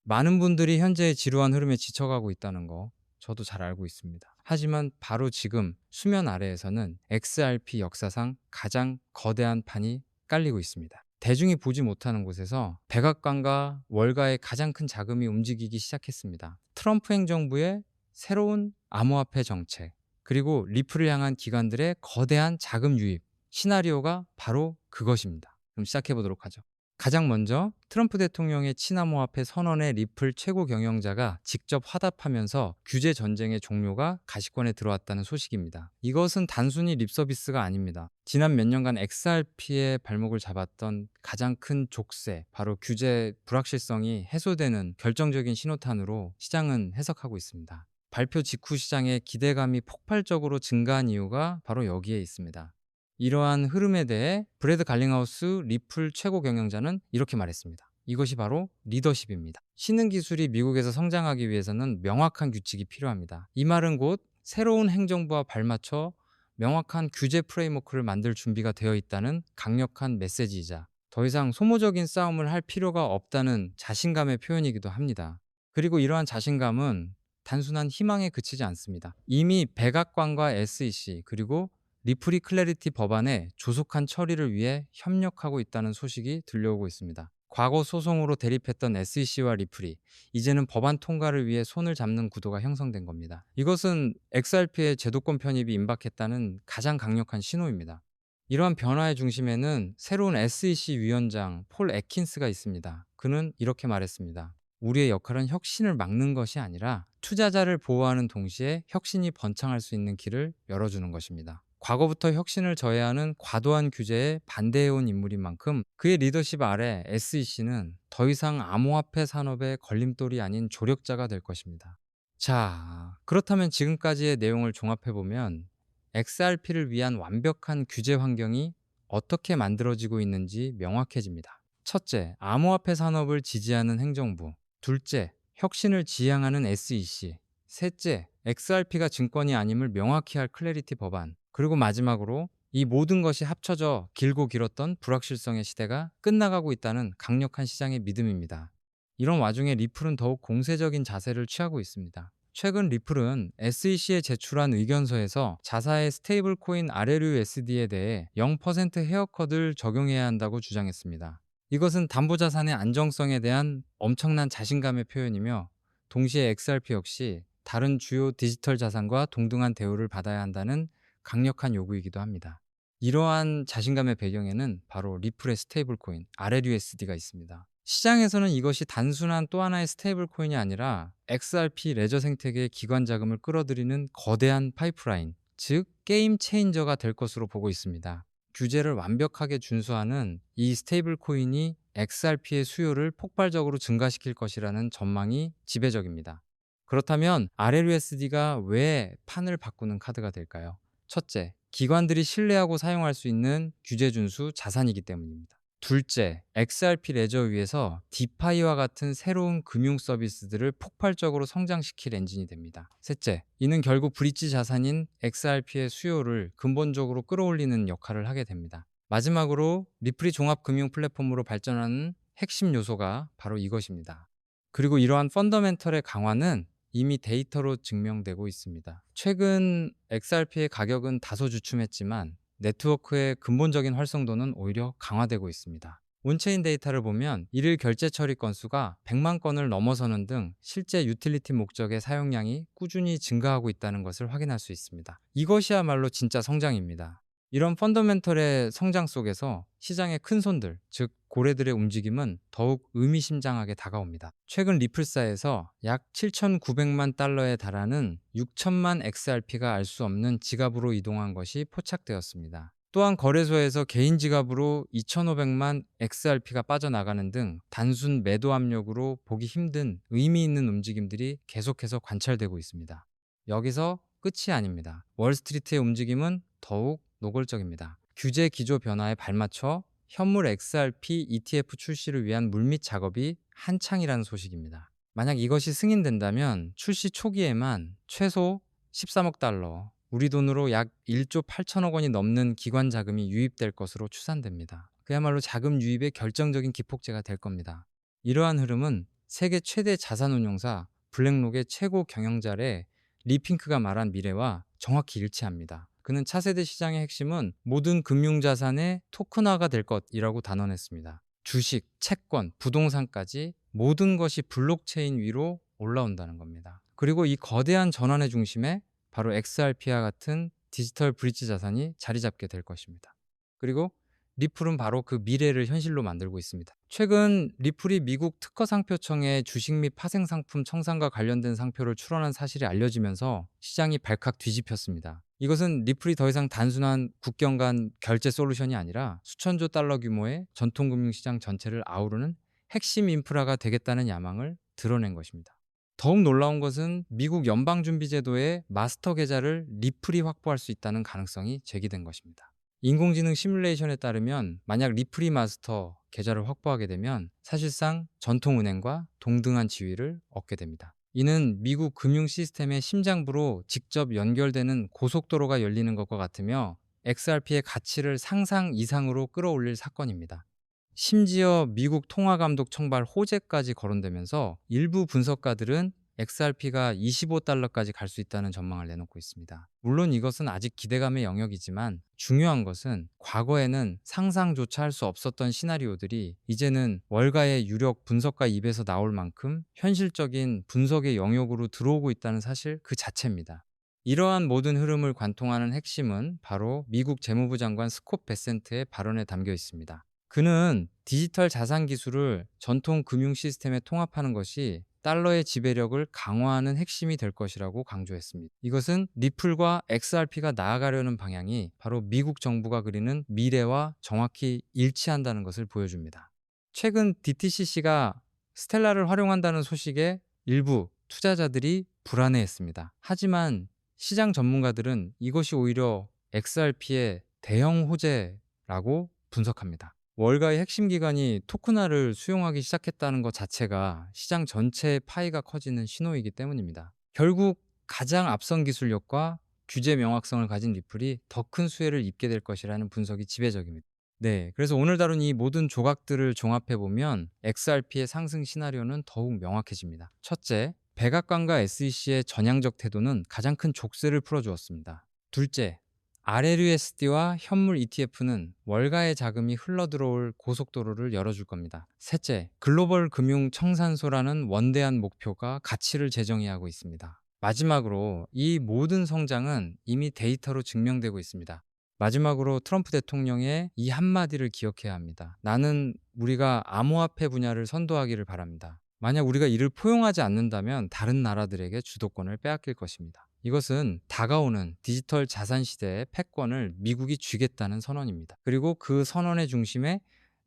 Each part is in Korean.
많은 분들이 현재의 지루한 흐름에 지쳐가고 있다는 거 저도 잘 알고 있습니다. 하지만 바로 지금 수면 아래에서는 XRP 역사상 가장 거대한 판이 깔리고 있습니다. 대중이 보지 못하는 곳에서 백악관과 월가의 가장 큰 자금이 움직이기 시작했습니다. 트럼프 행정부의 새로운 암호화폐 정책, 그리고 리플을 향한 기관들의 거대한 자금 유입, 시나리오가 바로 그것입니다. 그럼 시작해 보도록 하죠. 가장 먼저 트럼프 대통령의 친암호화폐 선언에 리플 최고 경영자가 직접 화답하면서 규제 전쟁의 종료가 가시권에 들어왔다는 소식입니다. 이것은 단순히 립서비스가 아닙니다. 지난 몇 년간 XRP의 발목을 잡았던 가장 큰 족쇄, 바로 규제 불확실성이 해소되는 결정적인 신호탄으로 시장은 해석하고 있습니다. 발표 직후 시장의 기대감이 폭발적으로 증가한 이유가 바로 여기에 있습니다. 이러한 흐름에 대해 브래드 갈링하우스 리플 최고 경영자는 이렇게 말했습니다. 이것이 바로 리더십입니다. 신흥 기술이 미국에서 성장하기 위해서는 명확한 규칙이 필요합니다. 이 말은 곧 새로운 행정부와 발맞춰 명확한 규제 프레임워크를 만들 준비가 되어 있다는 강력한 메시지이자 더 이상 소모적인 싸움을 할 필요가 없다는 자신감의 표현이기도 합니다. 그리고 이러한 자신감은 단순한 희망에 그치지 않습니다. 이미 백악관과 SEC, 그리고 리플이 클래리티 법안의 조속한 처리를 위해 협력하고 있다는 소식이 들려오고 있습니다. 과거 소송으로 대립했던 SEC와 리플이 이제는 법안 통과를 위해 손을 잡는 구도가 형성된 겁니다. 이것은 XRP의 제도권 편입이 임박했다는 가장 강력한 신호입니다. 이러한 변화의 중심에는 새로운 SEC 위원장 폴 애킨스가 있습니다. 그는 이렇게 말했습니다. 우리의 역할은 혁신을 막는 것이 아니라 투자자를 보호하는 동시에 혁신이 번창할 수 있는 길을 열어주는 것입니다. 과거부터 혁신을 저해하는 과도한 규제에 반대해온 인물인 만큼 그의 리더십 아래 SEC는 더 이상 암호화폐 산업의 걸림돌이 아닌 조력자가 될 것입니다. 자, 그렇다면 지금까지의 내용을 종합해보면 XRP를 위한 완벽한 규제 환경이 어떻게 만들어지고 있는지 명확해집니다. 첫째, 암호화폐 산업을 지지하는 행정부. 둘째, 혁신을 지향하는 SEC. 셋째, XRP가 증권이 아님을 명확히 할 클래리티 법안. 그리고 마지막으로 이 모든 것이 합쳐져 길고 길었던 불확실성의 시대가 끝나가고 있다는 강력한 시장의 믿음입니다. 이런 와중에 리플은 더욱 공세적인 자세를 취하고 있습니다. 최근 리플은 SEC에 제출한 의견서에서 자사의 스테이블 코인 RLUSD에 대해 0% 헤어컷을 적용해야 한다고 주장했습니다. 이것은 담보자산의 안정성에 대한 엄청난 자신감의 표현이며, 동시에 XRP 역시 다른 주요 디지털 자산과 동등한 대우를 받아야 한다는 강력한 요구이기도 합니다. 이러한 자신감의 배경에는 바로 리플의 스테이블 코인 RLUSD가 있습니다. 시장에서는 이것이 단순한 또 하나의 스테이블 코인이 아니라 XRP 레저 생태계의 기관 자금을 끌어들이는 거대한 파이프라인, 즉 게임 체인저가 될 것으로 보고 있습니다. 규제를 완벽하게 준수하는 이 스테이블 코인이 XRP의 수요를 폭발적으로 증가시킬 것이라는 전망이 지배적입니다. 그렇다면 RLUSD가 왜 판을 바꾸는 카드가 될까요? 첫째, 기관들이 신뢰하고 사용할 수 있는 규제 준수 자산이기 때문입니다. 둘째, XRP 레저 위에서 디파이와 같은 새로운 금융 서비스들을 폭발적으로 성장시킬 엔진이 됩니다. 셋째, 이는 결국 브릿지 자산인 XRP의 수요를 근본적으로 끌어올리는 역할을 하게 됩니다. 마지막으로 리플이 종합 금융 플랫폼으로 발전하는 핵심 요소가 바로 이것입니다. 그리고 이러한 펀더멘털의 강화는 이미 데이터로 증명되고 있습니다. 최근 XRP의 가격은 다소 주춤했지만 네트워크의 근본적인 활성도는 오히려 강화되고 있습니다. 온체인 데이터를 보면 일일 결제 처리 건수가 100만 건을 넘어서는 등 실제 유틸리티 목적의 사용량이 꾸준히 증가하고 있다는 것을 확인할 수 있습니다. 이것이야말로 진짜 성장입니다. 이런 펀더멘털의 성장 속에서 시장의 큰손들, 즉 고래들의 움직임은 더욱 의미심장하게 다가옵니다. 최근 리플사에서 약 7,900만 달러에 달하는 6천만 XRP가 알 수 없는 지갑으로 이동한 것이 포착되었습니다. 또한 거래소에서 개인 지갑으로 2,500만 XRP가 빠져나가는 등 단순 매도 압력으로 보기 힘든 의미 있는 움직임들이 계속해서 관찰되고 있습니다. 여기서 끝이 아닙니다. 월스트리트의 움직임은 더욱 노골적입니다. 규제 기조 변화에 발맞춰 현물 XRP ETF 출시를 위한 물밑 작업이 한창이라는 소식입니다. 만약 이것이 승인된다면 출시 초기에만 최소 13억 달러, 우리 돈으로 약 1조 8천억 원이 넘는 기관 자금이 유입될 것으로 추산됩니다. 그야말로 자금 유입의 결정적인 기폭제가 될 겁니다. 이러한 흐름은 세계 최대 자산운용사 블랙록의 최고 경영자의 리 핑크가 말한 미래와 정확히 일치합니다. 그는 차세대 시장의 핵심은 모든 금융자산의 토큰화가 될 것이라고 단언했습니다. 주식, 채권, 부동산까지 모든 것이 블록체인 위로 올라온다는 겁니다. 그리고 이 거대한 전환의 중심에 바로 XRP와 같은 디지털 브릿지 자산이 자리 잡게 될 것입니다. 그리고 리플은 바로 그 미래를 현실로 만들고 있습니다. 최근 리플이 미국 특허상표청에 주식 및 파생상품 청산과 관련된 상표를 출원한 사실이 알려지면서 시장이 발칵 뒤집혔습니다. 이것은 리플이 더 이상 단순한 국경 간 결제 솔루션이 아니라 수천조 달러 규모의 전통금융시장 전체를 아우르는 핵심 인프라가 되겠다는 야망을 드러낸 것입니다. 더욱 놀라운 것은 미국 연방준비제도의 마스터 계좌를 리플이 확보할 수 있다는 가능성이 제기된 것입니다. 인공지능 시뮬레이션에 따르면 만약 리플이 마스터 계좌를 확보하게 되면 사실상 전통은행과 동등한 지위를 얻게 됩니다. 이는 미국 금융 시스템의 심장부로 직접 연결되는 고속도로가 열리는 것과 같으며 XRP의 가치를 상상 이상으로 끌어올릴 사건입니다. 심지어 미국 통화감독 청발 호재까지 거론되면서 일부 분석가들은 XRP가 25달러까지 갈 수 있다는 전망을 내놓고 있습니다. 물론 이것은 아직 기대감의 영역이지만 중요한 것은 과거에는 상상조차 할 수 없었던 시나리오들이 이제는 월가의 유력 분석가 입에서 나올 만큼 현실적인 분석의 영역으로 들어오고 있다는 사실 그 자체입니다. 이러한 모든 흐름을 관통하는 핵심은 바로 미국 재무부 장관 스콧 베센트의 발언에 담겨 있습니다. 그는 디지털 자산 기술을 전통 금융 시스템에 통합하는 것이 달러의 지배력을 강화하는 핵심이 될 것이라고 강조했습니다. 이것은 리플과 XRP가 나아가려는 방향이 바로 미국 정부가 그리는 미래와 정확히 일치한다는 것을 보여줍니다. 최근 DTCC가 스텔라를 활용한다는 소식에 일부 투자자들이 불안해했습니다. 하지만 시장 전문가들은 이것이 오히려 XRP의 대형 호재라고 분석합니다. 월가의 핵심 기관이 토큰화를 수용하기 시작했다는 것 자체가 시장 전체의 파이가 커지는 신호이기 때문입니다. 결국 가장 앞선 기술력과 규제 명확성을 가진 리플이 더 큰 수혜를 입게 될 것이라는 분석이 지배적입니다. 네, 그래서 오늘 다룬 이 모든 조각들을 종합해보면 XRP의 상승 시나리오는 더욱 명확해집니다. 첫째, 백악관과 SEC의 전향적 태도는 가장 큰 족쇄를 풀어주었습니다. 둘째, RLUSD와 현물 ETF는 월가의 자금이 흘러들어올 고속도로를 열어줄 겁니다. 셋째, 글로벌 금융 청산소라는 원대한 목표가 가치를 재정의하고 있습니다. 마지막으로 이 모든 성장은 이미 데이터로 증명되고 있습니다. 마지막으로 트럼프 대통령의 이 한마디를 기억해야 합니다. 나는 우리가 암호화폐 분야를 선도하기를 바랍니다. 만약 우리가 이를 포용하지 않는다면 다른 나라들에게 주도권을 빼앗길 것입니다. 이것은 다가오는 디지털 자산 시대의 패권을 미국이 쥐겠다는 선언입니다. 그리고 그 선언의 중심에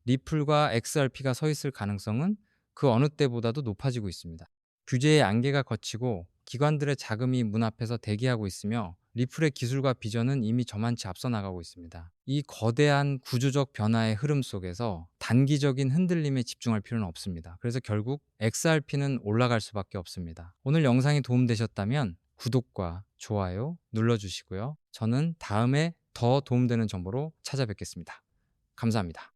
리플과 XRP가 서 있을 가능성은 그 어느 때보다도 높아지고 있습니다. 규제의 안개가 걷히고 기관들의 자금이 문 앞에서 대기하고 있으며 리플의 기술과 비전은 이미 저만치 앞서 나가고 있습니다. 이 거대한 구조적 변화의 흐름 속에서 단기적인 흔들림에 집중할 필요는 없습니다. 그래서 결국 XRP는 올라갈 수밖에 없습니다. 오늘 영상이 도움되셨다면 구독과 좋아요 눌러주시고요. 저는 다음에 더 도움되는 정보로 찾아뵙겠습니다. 감사합니다.